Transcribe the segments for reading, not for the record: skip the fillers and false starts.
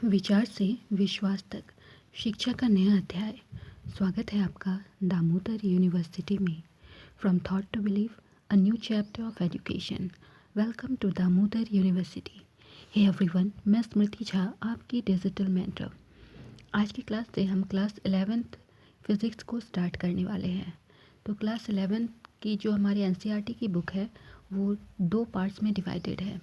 विचार से विश्वास तक शिक्षा का नया अध्याय। स्वागत है आपका दामोदर यूनिवर्सिटी में। From thought to believe, a new chapter of education. Welcome to Damodar university. Hey everyone, मैं स्मृति झा, आपकी डिजिटल मेंटर। आज की क्लास से हम क्लास 11th फिज़िक्स को स्टार्ट करने वाले हैं। तो क्लास 11th की जो हमारी एनसीईआरटी की बुक है वो 2 पार्ट्स में डिवाइडेड है।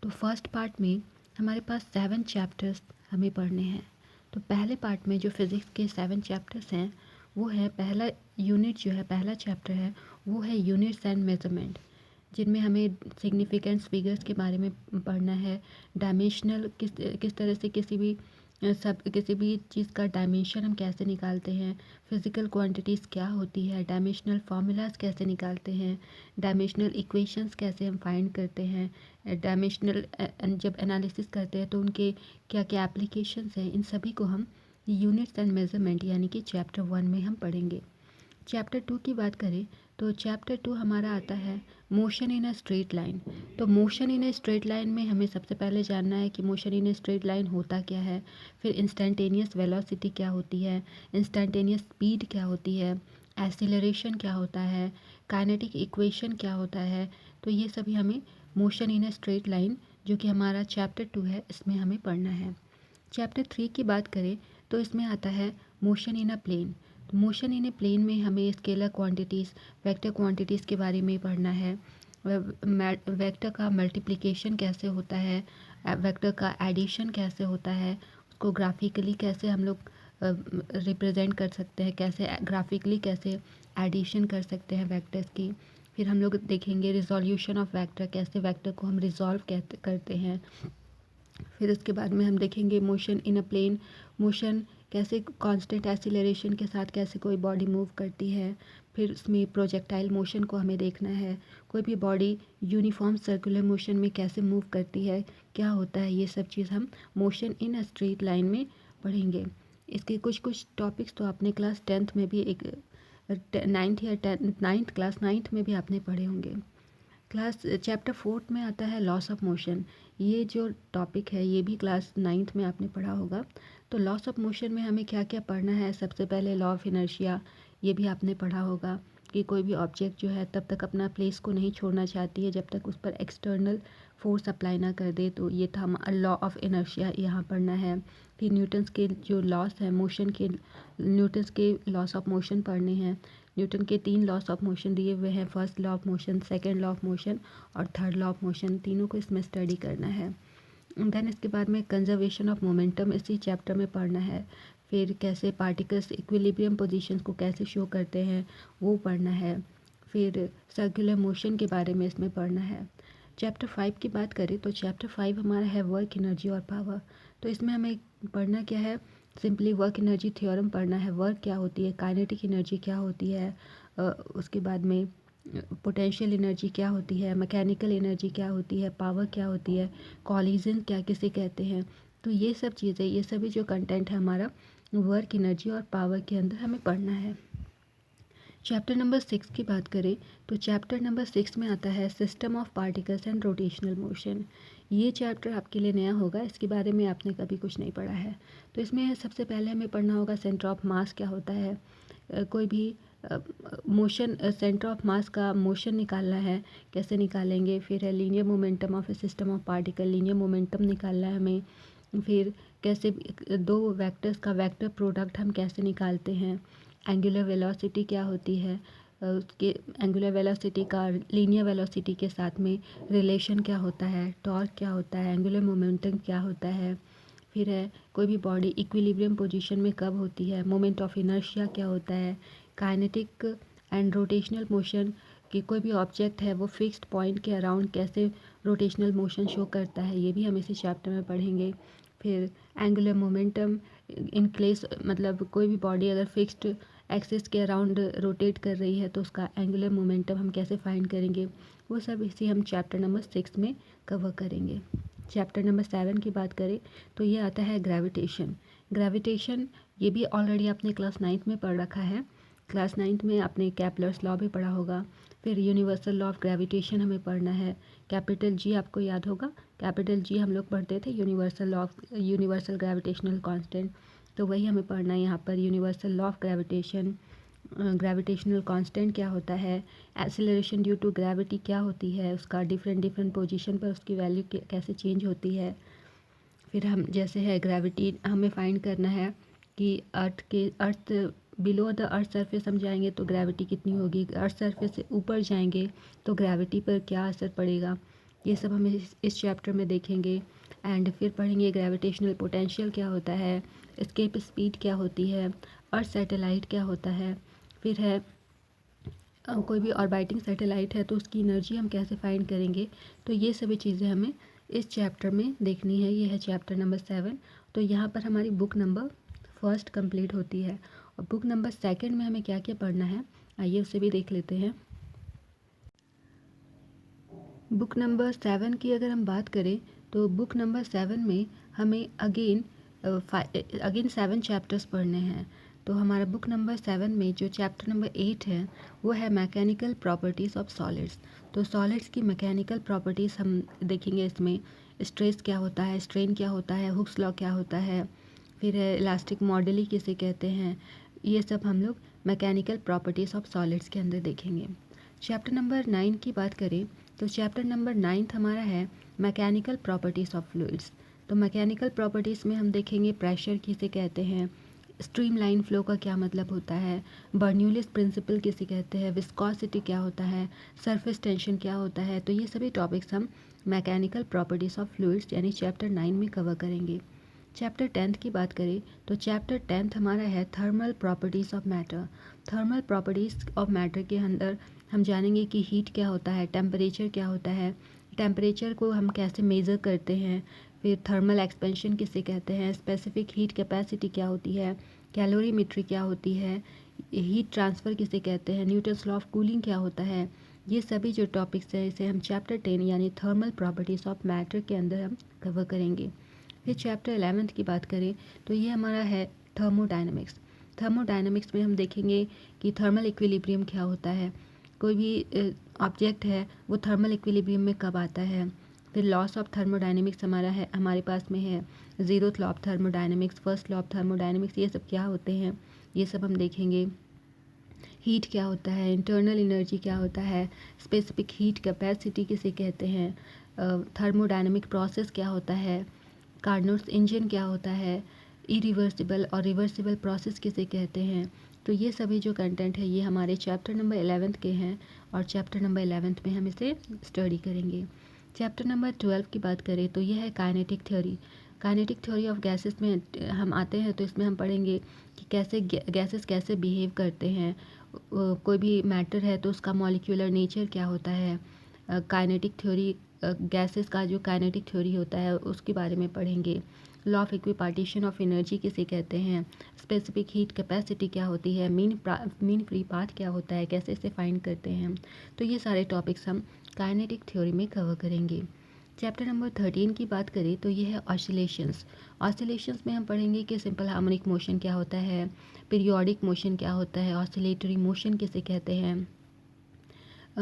तो फर्स्ट पार्ट में हमारे पास 7 चैप्टर्स हमें पढ़ने हैं। तो पहले पार्ट में जो फिज़िक्स के 7 चैप्टर्स हैं वो है, पहला यूनिट जो है, पहला चैप्टर है वो है यूनिट्स एंड मेजरमेंट, जिनमें हमें सिग्निफिकेंस फिगर्स के बारे में पढ़ना है। डायमेंशनल किस तरह से किसी भी चीज़ का डायमेंशन हम कैसे निकालते हैं, फिज़िकल क्वांटिटीज़ क्या होती है, डायमेंशनल फार्मूलाज कैसे निकालते हैं, डायमेंशनल इक्वेशंस कैसे हम फाइंड करते हैं, डायमेंशनल जब एनालिसिस करते हैं तो उनके क्या क्या एप्लीकेशंस हैं, इन सभी को हम यूनिट्स एंड मेजरमेंट यानी कि चैप्टर 1 में हम पढ़ेंगे। चैप्टर 2 की बात करें तो चैप्टर 2 हमारा आता है motion in a straight line. तो motion in a straight line में हमें सबसे पहले जानना है कि motion in a straight line होता क्या है, फिर इंस्टेंटेनियस वेलोसिटी क्या होती है, इंस्टेंटेनियस स्पीड क्या होती है, एक्सीलरेशन क्या होता है, काइनेटिक इक्वेशन क्या होता है। तो ये सभी हमें motion in a straight line, जो कि हमारा चैप्टर 2 है, इसमें हमें पढ़ना है। चैप्टर 3 की बात करें तो इसमें आता है मोशन इन अ प्लेन। तो मोशन इन ए प्लेन में हमें स्केलर क्वांटिटीज़, वेक्टर क्वांटिटीज़ के बारे में पढ़ना है। वेक्टर का मल्टीप्लिकेशन कैसे होता है, वेक्टर का एडिशन कैसे होता है, उसको ग्राफिकली कैसे हम लोग रिप्रेजेंट कर सकते हैं, कैसे ग्राफिकली कैसे एडिशन कर सकते हैं वेक्टर्स की। फिर हम लोग देखेंगे रिजोल्यूशन ऑफ वेक्टर, कैसे वेक्टर को हम रिजॉल्व करते हैं। फिर उसके बाद में हम देखेंगे motion in a plane, motion कैसे कांस्टेंट एक्सीलरेशन के साथ कैसे कोई बॉडी मूव करती है। फिर उसमें प्रोजेक्टाइल मोशन को हमें देखना है, कोई भी बॉडी यूनिफॉर्म सर्कुलर मोशन में कैसे मूव करती है, क्या होता है, ये सब चीज़ हम motion in a straight line में पढ़ेंगे। इसके कुछ कुछ टॉपिक्स तो आपने क्लास 10th में भी, एक 9th या 9th क्लास 9th में भी आपने पढ़े होंगे। क्लास चैप्टर 4 में आता है लॉस ऑफ मोशन। ये जो टॉपिक है ये भी क्लास 9th में आपने पढ़ा होगा। तो लॉस ऑफ मोशन में हमें क्या क्या पढ़ना है, सबसे पहले लॉ ऑफ इनर्शिया, ये भी आपने पढ़ा होगा कि कोई भी ऑब्जेक्ट जो है तब तक अपना प्लेस को नहीं छोड़ना चाहती है जब तक उस पर एक्सटर्नल फोर्स अप्लाई ना कर दे। तो ये था लॉ ऑफ इनर्शिया, यहाँ पढ़ना है। फिर न्यूटन्स के जो लॉस है मोशन के, न्यूटन्स के लॉस ऑफ मोशन पढ़ने हैं। न्यूटन के 3 लॉस ऑफ मोशन दिए हुए हैं, first law of motion, second law of motion और थर्ड लॉ ऑफ मोशन, तीनों को इसमें स्टडी करना है। देन इसके बाद में कंजर्वेशन ऑफ मोमेंटम इसी चैप्टर में पढ़ना है। फिर कैसे पार्टिकल्स इक्विलिब्रियम पोजीशंस को कैसे शो करते हैं वो पढ़ना है। फिर सर्कुलर मोशन के बारे में इसमें पढ़ना है। चैप्टर 5 की बात करें तो चैप्टर 5 हमारा है वर्क एनर्जी और पावर। तो इसमें हमें पढ़ना क्या है, सिंपली वर्क एनर्जी थ्योरम पढ़ना है। वर्क क्या होती है, काइनेटिक एनर्जी क्या होती है, उसके बाद में पोटेंशियल एनर्जी क्या होती है, मैकेनिकल एनर्जी क्या होती है, पावर क्या होती है, कॉलिजन क्या किसे कहते हैं। तो ये सब चीज़ें, ये सभी जो कंटेंट है हमारा वर्क एनर्जी और पावर के अंदर हमें पढ़ना है। चैप्टर नंबर 6 की बात करें तो चैप्टर नंबर 6 में आता है system of particles and rotational motion. ये चैप्टर आपके लिए नया होगा, इसके बारे में आपने कभी कुछ नहीं पढ़ा है। तो इसमें सबसे पहले हमें पढ़ना होगा सेंटर ऑफ मास क्या होता है, कोई भी मोशन, सेंटर ऑफ मास का मोशन निकालना है, कैसे निकालेंगे। फिर है linear momentum of A system of particle, linear momentum निकालना है हमें। फिर कैसे दो वेक्टर्स का वेक्टर प्रोडक्ट हम कैसे निकालते हैं, एंगुलर वेलोसिटी क्या होती है, उसके एंगुलर वेलोसिटी का लीनियर वेलोसिटी के साथ में रिलेशन क्या होता है, टॉर्क क्या होता है, एंगुलर मोमेंटम क्या होता है। फिर है कोई भी बॉडी इक्विलिब्रियम पोजीशन में कब होती है, मोमेंट ऑफ इनर्शिया क्या होता है, काइनेटिक एंड रोटेशनल मोशन कि कोई भी ऑब्जेक्ट है वो फिक्स्ड पॉइंट के अराउंड कैसे रोटेशनल मोशन शो करता है, ये भी हम इसी चैप्टर में पढ़ेंगे। फिर एंगुलर मोमेंटम इन प्लेस, मतलब कोई भी बॉडी अगर फिक्स्ड एक्सिस के अराउंड रोटेट कर रही है तो उसका एंगुलर मोमेंटम हम कैसे फाइंड करेंगे, वो सब इसी हम चैप्टर नंबर 6 में कवर करेंगे। चैप्टर नंबर 7 की बात करें तो ये आता है ग्रेविटेशन। ग्रेविटेशन ये भी ऑलरेडी आपने क्लास 9th में पढ़ रखा है। क्लास 9th में आपने कैपलर्स लॉ भी पढ़ा होगा। फिर यूनिवर्सल लॉ ऑफ ग्रेविटेशन हमें पढ़ना है कैपिटल जी आपको याद होगा, कैपिटल जी हम लोग पढ़ते थे यूनिवर्सल ग्रेविटेशनल कांस्टेंट, तो वही हमें पढ़ना है यहाँ पर। Universal law of gravitation, gravitational constant क्या होता है, एक्सेलरेशन ड्यू टू ग्रेविटी क्या होती है, उसका डिफरेंट पोजीशन पर उसकी वैल्यू कैसे चेंज होती है। फिर हम जैसे है ग्रेविटी हमें फाइंड करना है कि अर्थ बिलो द अर्थ सरफेस हम जाएंगे तो ग्रेविटी कितनी होगी, अर्थ सरफेस से ऊपर जाएंगे तो ग्रेविटी पर क्या असर पड़ेगा, ये सब हम इस चैप्टर में देखेंगे। एंड फिर पढ़ेंगे ग्रेविटेशनल पोटेंशियल क्या होता है, एस्केप स्पीड क्या होती है, अर्थ सैटेलाइट क्या होता है। फिर है कोई भी ऑर्बिटिंग सैटेलाइट है तो उसकी एनर्जी हम कैसे फाइंड करेंगे। तो ये सभी चीज़ें हमें इस चैप्टर में देखनी है। ये है चैप्टर नंबर 7। तो यहाँ पर हमारी बुक नंबर 1 कंप्लीट होती है। और बुक नंबर 2 में हमें क्या क्या पढ़ना है, आइए उसे भी देख लेते हैं। बुक नंबर 7 की अगर हम बात करें तो बुक नंबर 7 में हमें अगेन 7 चैप्टर्स पढ़ने हैं। तो हमारा बुक नंबर 7 में जो चैप्टर नंबर 8 है वो है मैकेनिकल प्रॉपर्टीज़ ऑफ सॉलिड्स। तो सॉलिड्स की मैकेनिकल प्रॉपर्टीज़ हम देखेंगे। इसमें स्ट्रेस क्या होता है, स्ट्रेन क्या होता है, हुक्स लॉ क्या होता है, फिर है इलास्टिक मॉडलिटी किसे कहते हैं, ये सब हम लोग मैकेनिकल प्रॉपर्टीज़ ऑफ सॉलिड्स के अंदर देखेंगे। चैप्टर नंबर 9 की बात करें तो चैप्टर नंबर 9 हमारा है मैकेनिकल प्रॉपर्टीज़ ऑफ फ्लूइड्स। तो मैकेनिकल प्रॉपर्टीज़ में हम देखेंगे प्रेशर किसे कहते हैं, स्ट्रीमलाइन फ्लो का क्या मतलब होता है, बर्नौलीज प्रिंसिपल किसे कहते हैं, विस्कोसिटी क्या होता है, सरफेस टेंशन क्या होता है। तो ये सभी टॉपिक्स हम मैकेनिकल प्रॉपर्टीज़ ऑफ फ्लूइड्स यानी चैप्टर 9 में कवर करेंगे। चैप्टर 10 की बात करें तो चैप्टर 10 हमारा है thermal properties of matter. Thermal properties of matter के अंदर हम जानेंगे कि हीट क्या होता है, टेम्परेचर क्या होता है, टेम्परेचर को हम कैसे मेज़र करते हैं, फिर थर्मल एक्सपेंशन किसे कहते हैं, स्पेसिफिक हीट कैपेसिटी क्या होती है, कैलोरीमेट्री क्या होती है, हीट ट्रांसफ़र किसे कहते हैं, न्यूटन्स लॉ ऑफ कूलिंग क्या होता है। ये सभी जो टॉपिक्स हैं इसे हम चैप्टर 10 यानी थर्मल प्रॉपर्टीज़ ऑफ मैटर के अंदर हम कवर करेंगे। फिर चैप्टर 11 की बात करें तो ये हमारा है थर्मोडायनेमिक्स। थर्मोडायनेमिक्स में हम देखेंगे कि थर्मल इक्विलिब्रियम क्या होता है, कोई भी ऑब्जेक्ट है वो थर्मल इक्विलिब्रियम में कब आता है। फिर लॉस ऑफ थर्मोडायनेमिक्स हमारे पास में है, zeroth law of thermodynamics, first law of thermodynamics, ये सब क्या होते हैं ये सब हम देखेंगे। हीट क्या होता है, इंटरनल एनर्जी क्या होता है, स्पेसिफिक हीट कैपेसिटी किसे कहते हैं, थर्मोडायनेमिक प्रोसेस क्या होता है, कार्नोट्स इंजन क्या होता है, इरिवर्सिबल और रिवर्सिबल प्रोसेस किसे कहते हैं। तो ये सभी जो कंटेंट है ये हमारे चैप्टर नंबर 11 के हैं और चैप्टर नंबर 11 में हम इसे स्टडी करेंगे। चैप्टर नंबर 12 की बात करें तो ये है kinetic theory. Kinetic theory of gases में हम आते हैं तो इसमें हम पढ़ेंगे कि कैसे गैसेस कैसे बिहेव करते हैं, कोई भी मैटर है तो उसका मॉलिक्यूलर नेचर क्या होता है। काइनेटिक थ्योरी गैसेस का जो काइनेटिक थ्योरी होता है उसके बारे में पढ़ेंगे। Law of equipartition of energy किसे कहते हैं, स्पेसिफिक हीट कैपेसिटी क्या होती है, मीन फ्री पाथ क्या होता है, कैसे इसे फाइंड करते हैं। तो ये सारे टॉपिक्स हम काइनेटिक थ्योरी में कवर करेंगे। चैप्टर नंबर 13 की बात करें तो ये है ऑसिलेशंस। ऑसिलेशंस में हम पढ़ेंगे कि सिंपल हार्मोनिक मोशन क्या होता है, पीरियोडिक मोशन क्या होता है, ऑसिलेटरी मोशन किसे कहते हैं।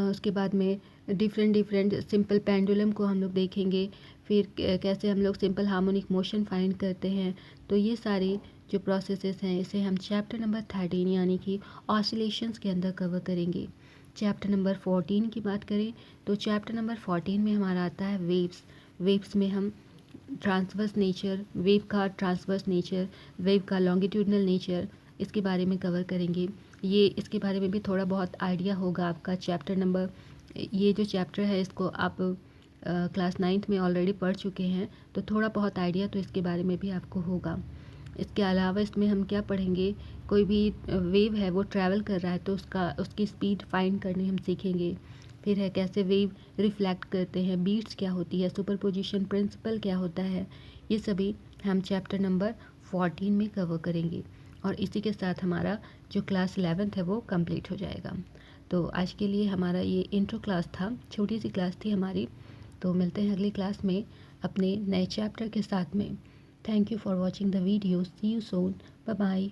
उसके बाद में डिफरेंट सिंपल पेंडुलम को हम लोग देखेंगे, फिर कैसे हम लोग सिंपल हार्मोनिक मोशन फाइंड करते हैं। तो ये सारे जो प्रोसेसेस हैं इसे हम चैप्टर नंबर 13 यानी कि ऑसिलेशंस के अंदर कवर करेंगे। चैप्टर नंबर 14 की बात करें तो चैप्टर नंबर 14 में हमारा आता है वेव्स। वेव्स में हम ट्रांसवर्स नेचर, वेव का ट्रांसवर्स नेचर, वेव का लॉन्गिट्यूडनल नेचर, इसके बारे में कवर करेंगे। ये इसके बारे में भी थोड़ा बहुत आइडिया होगा आपका। चैप्टर नंबर ये जो चैप्टर है इसको आप क्लास 9th में ऑलरेडी पढ़ चुके हैं तो थोड़ा बहुत आइडिया तो इसके बारे में भी आपको होगा। इसके अलावा इसमें हम क्या पढ़ेंगे, कोई भी वेव है वो ट्रैवल कर रहा है तो उसकी स्पीड फाइंड करनी हम सीखेंगे। फिर है कैसे वेव रिफ्लेक्ट करते हैं, बीट्स क्या होती है, सुपरपोजिशन प्रिंसिपल क्या होता है, ये सभी हम चैप्टर नंबर 14 में कवर करेंगे। और इसी के साथ हमारा जो क्लास 11th है वो कंप्लीट हो जाएगा। तो आज के लिए हमारा ये इंट्रो क्लास था, छोटी सी क्लास थी हमारी। तो मिलते हैं अगली क्लास में अपने नए चैप्टर के साथ में। Thank you for watching the video, see you soon, bye bye.